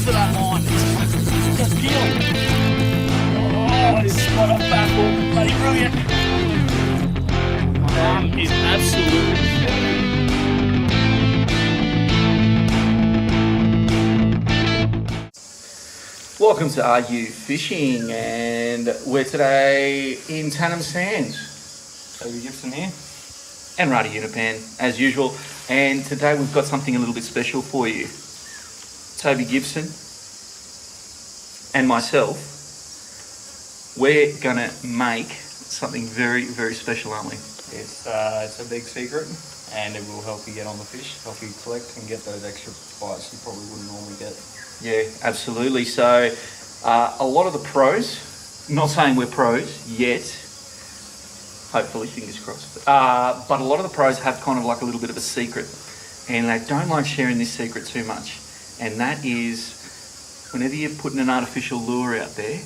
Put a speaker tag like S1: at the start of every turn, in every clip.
S1: for that line. Just peel. Oh, this spot off baffle. Bloody brilliant. My arm is absolutely Welcome to Are You Fishing, and we're today in Tannum Sand. Toby Gibson here. And Rade Unipan, as usual. And today we've got something a little bit special for you. Toby Gibson and myself, we're gonna make something very, very special, aren't we?
S2: It's a big secret, and it will help you get on the fish, help you collect and get those extra bites you probably wouldn't normally get.
S1: Yeah, absolutely. So a lot of the pros, not saying we're pros yet, hopefully, fingers crossed, but a lot of the pros have kind of like a little bit of a secret, and they don't like sharing this secret too much, and that is whenever you're putting an artificial lure out there,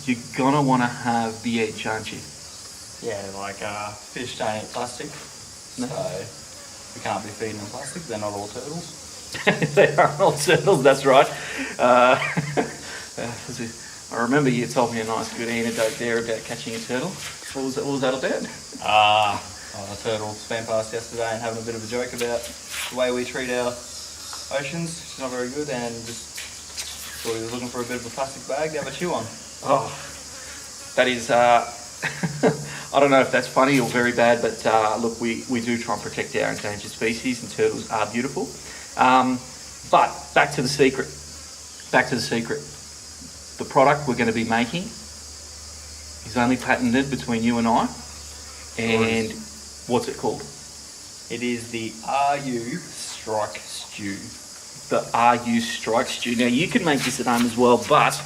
S1: you're gonna want to have the edge, aren't you?
S2: Yeah, like fish don't eat plastic,
S1: No.
S2: so we can't be feeding them plastic. They're not all turtles.
S1: They are all turtles, that's right. I remember you told me a nice good anecdote there about catching a turtle. What was that about?
S2: A turtle swam past yesterday and having a bit of a joke about the way we treat our oceans, which is not very good, and just thought he was looking for a bit of a plastic bag to have a chew on.
S1: Oh, that is, I don't know if that's funny or very bad, but look, we do try and protect our endangered species, and turtles are beautiful. But back to the secret. The product we're going to be making is only patented between you and I. And what's it called?
S2: It is the RU Strike Stew.
S1: The RU Strike Stew. Now you can make this at home as well, but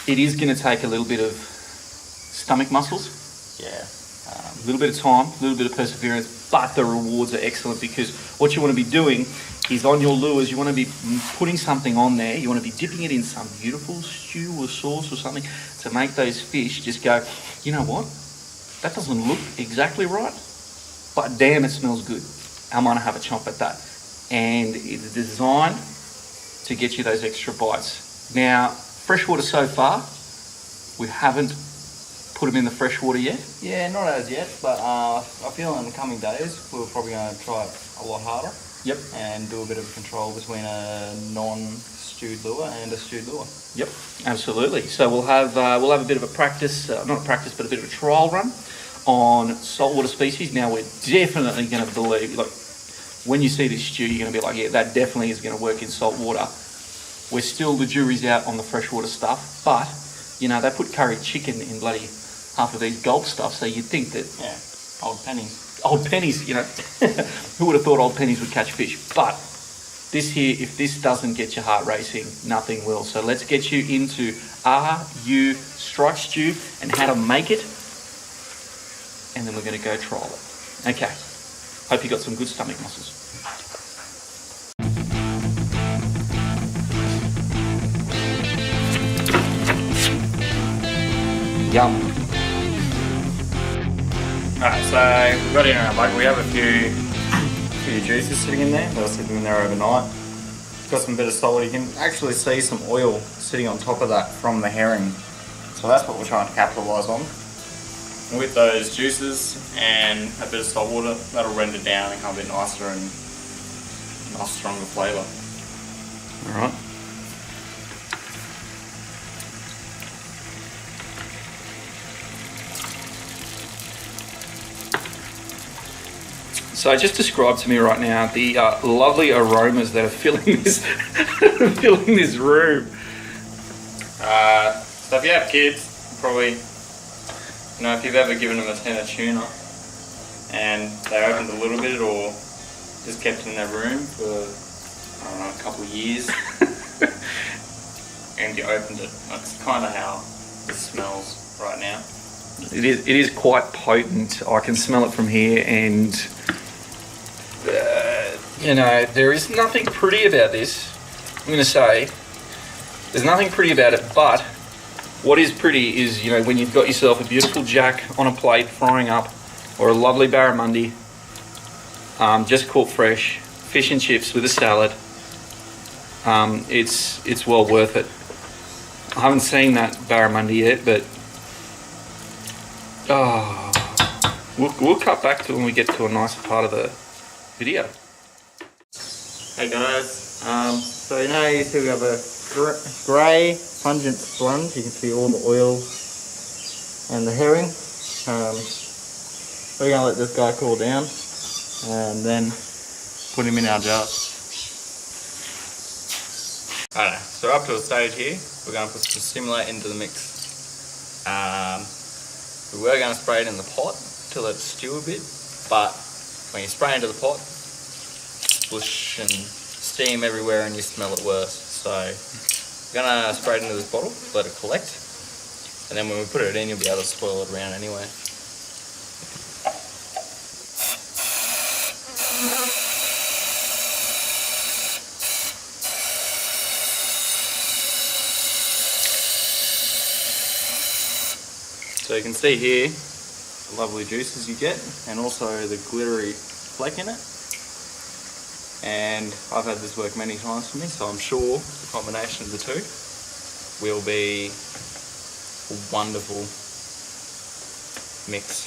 S1: it is going to take a little bit of stomach muscles.
S2: Yeah.
S1: A little bit of time, a little bit of perseverance, but the rewards are excellent, because what you want to be doing is on your lures, you want to be putting something on there, you want to be dipping it in some beautiful stew or sauce or something to make those fish just go, you know what, that doesn't look exactly right, but damn, it smells good. I'm going to have a chomp at that. And it's designed to get you those extra bites. Now, freshwater so far, we haven't put them in the freshwater yet.
S2: Yeah, not as yet, but I feel in the coming days we're probably going to try it a lot harder.
S1: Yep.
S2: And do a bit of control between a non-stewed lure and a stewed lure.
S1: Yep, absolutely. So we'll have a bit of a practice, not a practice, but a bit of a trial run on saltwater species. Now we're definitely going to believe, like, when you see this stew, you're going to be like, yeah, that definitely is going to work in saltwater. The jury's out on the freshwater stuff, but you know, they put curried chicken in bloody half of these gulp stuff, so you'd think that...
S2: Yeah, old pennies.
S1: Old pennies, you know. Who would have thought old pennies would catch fish? But this here, if this doesn't get your heart racing, nothing will. So let's get you into RU Strike Stew and how to make it. And then we're going to go trial it. Okay. Hope you got some good stomach muscles. Yum.
S2: Alright, so we've got in our bag, we have a few juices sitting in there. They'll sit in there overnight. Got some bit of salt. You can actually see some oil sitting on top of that from the herring. So that's what we're trying to capitalise on. And with those juices and a bit of salt water, that'll render down and become a bit nicer and nice stronger flavour.
S1: Alright. So just describe to me right now the lovely aromas that are filling this filling this room.
S2: So if you have kids, probably, you know, if you've ever given them a tin of tuna and they opened a little bit or just kept it in their room for, I don't know, a couple of years and you opened it, that's kind of how it smells right now.
S1: It is quite potent. I can smell it from here, and you know, there is nothing pretty about this. I'm going to say there's nothing pretty about it, but what is pretty is, you know, when you've got yourself a beautiful jack on a plate frying up, or a lovely barramundi, just caught fresh, fish and chips with a salad, it's well worth it. I haven't seen that barramundi yet, but we'll cut back to when we get to a nicer part of the video.
S2: Hey guys, so you know you still have a grey pungent sponge. You can see all the oil and the herring. We're going to let this guy cool down and then put him in our jars. Alright, so we're up to a stage here. We're going to put some stimulate into the mix. We were going to spray it in the pot to let it stew a bit, but when you spray into the pot, splish and steam everywhere and you smell it worse. So we're going to spray it into this bottle, let it collect, and then when we put it in, you'll be able to swirl it around anyway. So you can see here the lovely juices you get and also the glittery flake in it. And I've had this work many times for me, so I'm sure the combination of the two will be a wonderful mix.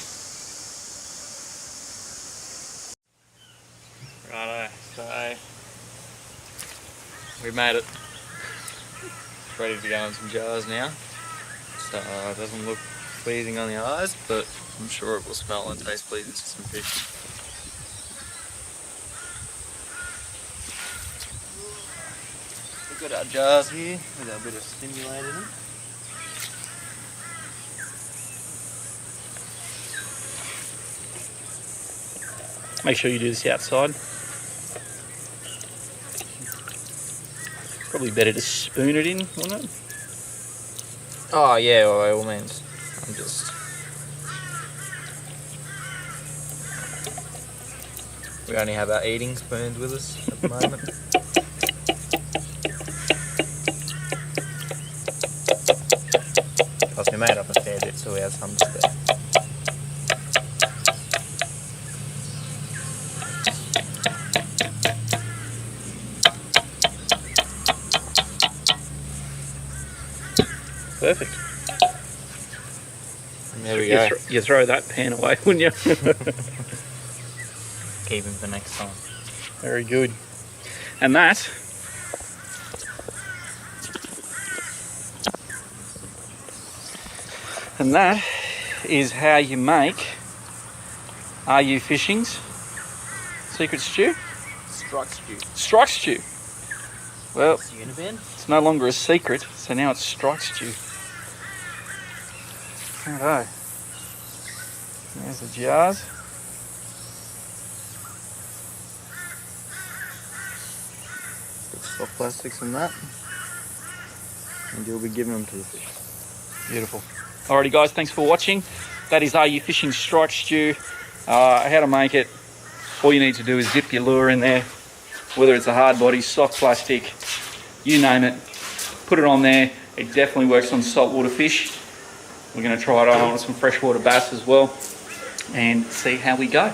S2: Righto, so we made it. It's ready to go in some jars now. So it doesn't look pleasing on the eyes, but I'm sure it will smell and taste pleasing to some fish. We've got our jars here with a bit of stimulate in them.
S1: Make sure you do this outside. Probably better to spoon it in, wouldn't it?
S2: Oh yeah, by all means. We only have our eating spoons with us at the moment. Plus we made up a fair bit, so we have some to spare.
S1: Perfect.
S2: And there we go.
S1: You throw that pan away, wouldn't you?
S2: Keep him for next time.
S1: Very good. And that is how you make Are You Fishing's secret stew?
S2: Strike stew.
S1: Strike stew. Well,
S2: Uniband.
S1: it's no longer a secret, so now it's strike stew. Righto. There's the jars.
S2: Soft plastics and that. And you'll be giving them to the fish.
S1: Beautiful. Alrighty guys, thanks for watching. That is Are You Fishing Strike Stew. How to make it. All you need to do is dip your lure in there, whether it's a hard body, soft plastic, you name it. Put it on there. It definitely works on saltwater fish. We're going to try it on some freshwater bass as well and see how we go.